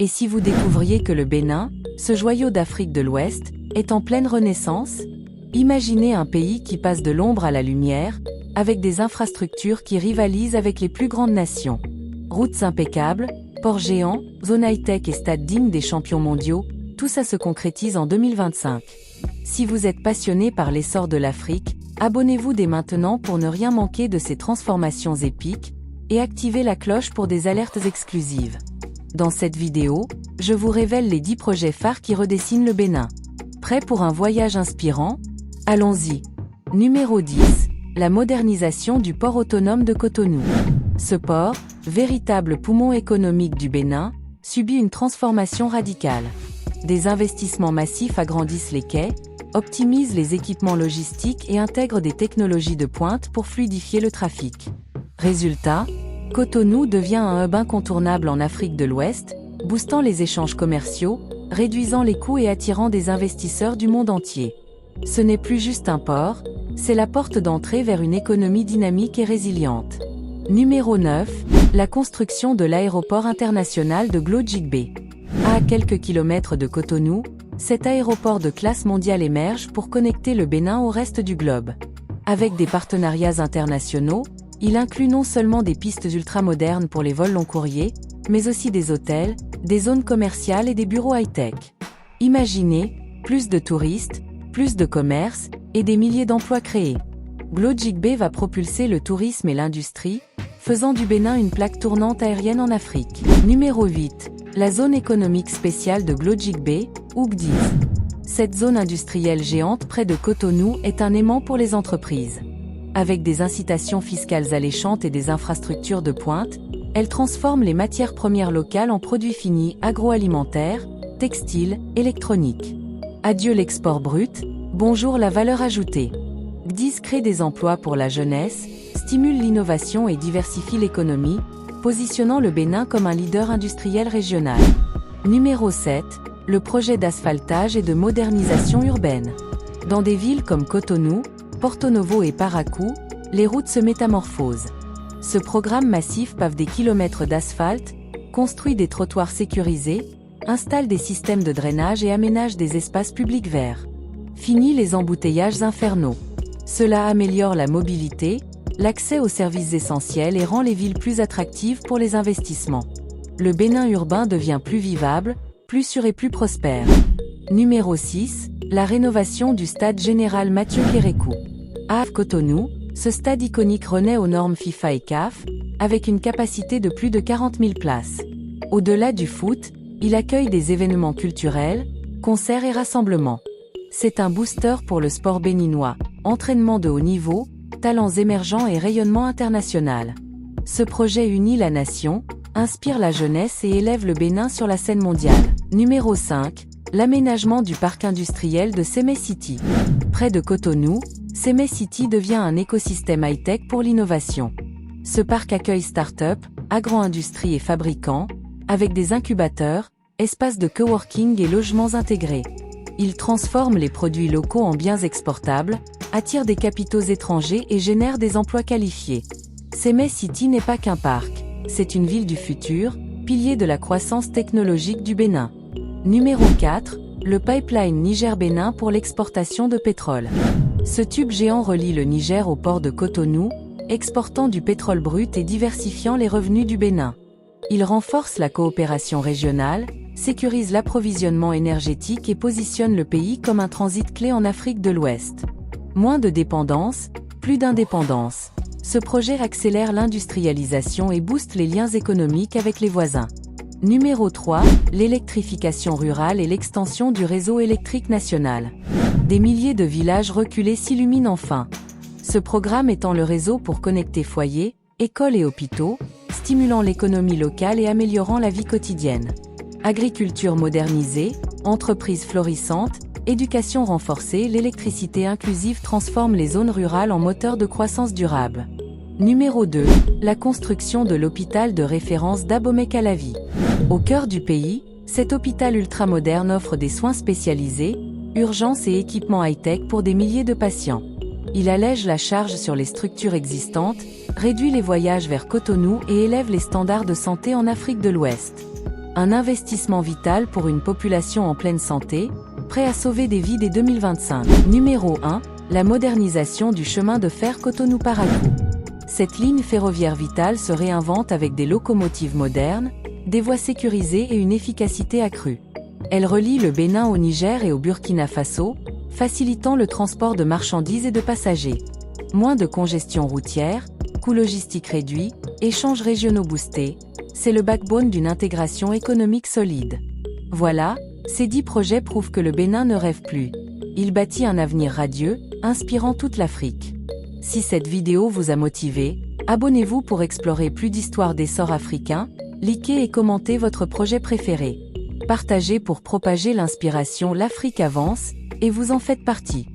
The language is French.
Et si vous découvriez que le Bénin, ce joyau d'Afrique de l'Ouest, est en pleine renaissance? Imaginez un pays qui passe de l'ombre à la lumière, avec des infrastructures qui rivalisent avec les plus grandes nations. Routes impeccables, ports géants, zones high-tech et stades dignes des champions mondiaux, tout ça se concrétise en 2025. Si vous êtes passionné par l'essor de l'Afrique, abonnez-vous dès maintenant pour ne rien manquer de ces transformations épiques, et activez la cloche pour des alertes exclusives. Dans cette vidéo, je vous révèle les 10 projets phares qui redessinent le Bénin. Prêt pour un voyage inspirant? Allons-y. Numéro 10. La modernisation du port autonome de Cotonou. Ce port, véritable poumon économique du Bénin, subit une transformation radicale. Des investissements massifs agrandissent les quais, optimisent les équipements logistiques et intègrent des technologies de pointe pour fluidifier le trafic. Résultat, Cotonou devient un hub incontournable en Afrique de l'Ouest, boostant les échanges commerciaux, réduisant les coûts et attirant des investisseurs du monde entier. Ce n'est plus juste un port, c'est la porte d'entrée vers une économie dynamique et résiliente. Numéro 9. La construction de l'aéroport international de Glodjikbe. À quelques kilomètres de Cotonou, cet aéroport de classe mondiale émerge pour connecter le Bénin au reste du globe. Avec des partenariats internationaux, il inclut non seulement des pistes ultramodernes pour les vols long courriers, mais aussi des hôtels, des zones commerciales et des bureaux high-tech. Imaginez, plus de touristes, plus de commerce, et des milliers d'emplois créés. Glodjikbe va propulser le tourisme et l'industrie, faisant du Bénin une plaque tournante aérienne en Afrique. Numéro 8. La zone économique spéciale de Glodjikbe, ou GDIS. Cette zone industrielle géante près de Cotonou est un aimant pour les entreprises. Avec des incitations fiscales alléchantes et des infrastructures de pointe, elle transforme les matières premières locales en produits finis agroalimentaires, textiles, électroniques. Adieu l'export brut, bonjour la valeur ajoutée. GDIS crée des emplois pour la jeunesse, stimule l'innovation et diversifie l'économie, positionnant le Bénin comme un leader industriel régional. Numéro 7. Le projet d'asphaltage et de modernisation urbaine. Dans des villes comme Cotonou, Porto Novo et Parakou, les routes se métamorphosent. Ce programme massif pave des kilomètres d'asphalte, construit des trottoirs sécurisés, installe des systèmes de drainage et aménage des espaces publics verts. Fini les embouteillages infernaux. Cela améliore la mobilité, l'accès aux services essentiels et rend les villes plus attractives pour les investissements. Le Bénin urbain devient plus vivable, plus sûr et plus prospère. Numéro 6. La rénovation du stade général Mathieu Kérékou. À Cotonou, ce stade iconique renaît aux normes FIFA et CAF, avec une capacité de plus de 40 000 places. Au-delà du foot, il accueille des événements culturels, concerts et rassemblements. C'est un booster pour le sport béninois, entraînement de haut niveau, talents émergents et rayonnement international. Ce projet unit la nation, inspire la jeunesse et élève le Bénin sur la scène mondiale. Numéro 5. L'aménagement du parc industriel de Sémé City. Près de Cotonou, Sémé City devient un écosystème high-tech pour l'innovation. Ce parc accueille start-up, agro-industrie et fabricants, avec des incubateurs, espaces de coworking et logements intégrés. Il transforme les produits locaux en biens exportables, attire des capitaux étrangers et génère des emplois qualifiés. Sémé City n'est pas qu'un parc, c'est une ville du futur, pilier de la croissance technologique du Bénin. Numéro 4. Le pipeline Niger-Bénin pour l'exportation de pétrole. Ce tube géant relie le Niger au port de Cotonou, exportant du pétrole brut et diversifiant les revenus du Bénin. Il renforce la coopération régionale, sécurise l'approvisionnement énergétique et positionne le pays comme un transit clé en Afrique de l'Ouest. Moins de dépendance, plus d'indépendance. Ce projet accélère l'industrialisation et booste les liens économiques avec les voisins. Numéro 3. L'électrification rurale et l'extension du réseau électrique national. Des milliers de villages reculés s'illuminent enfin. Ce programme étend le réseau pour connecter foyers, écoles et hôpitaux, stimulant l'économie locale et améliorant la vie quotidienne. Agriculture modernisée, entreprises florissantes, éducation renforcée, l'électricité inclusive transforme les zones rurales en moteur de croissance durable. Numéro 2. La construction de l'hôpital de référence d'Abomey-Calavi. Au cœur du pays, cet hôpital ultramoderne offre des soins spécialisés, urgences et équipements high-tech pour des milliers de patients. Il allège la charge sur les structures existantes, réduit les voyages vers Cotonou et élève les standards de santé en Afrique de l'Ouest. Un investissement vital pour une population en pleine santé, prêt à sauver des vies dès 2025. Numéro 1. La modernisation du chemin de fer Cotonou-Parakou. Cette ligne ferroviaire vitale se réinvente avec des locomotives modernes, des voies sécurisées et une efficacité accrue. Elle relie le Bénin au Niger et au Burkina Faso, facilitant le transport de marchandises et de passagers. Moins de congestion routière, coûts logistiques réduits, échanges régionaux boostés, c'est le backbone d'une intégration économique solide. Voilà, ces 10 projets prouvent que le Bénin ne rêve plus. Il bâtit un avenir radieux, inspirant toute l'Afrique. Si cette vidéo vous a motivé, abonnez-vous pour explorer plus d'histoires d'essor africain, likez et commentez votre projet préféré. Partagez pour propager l'inspiration. L'Afrique avance, et vous en faites partie.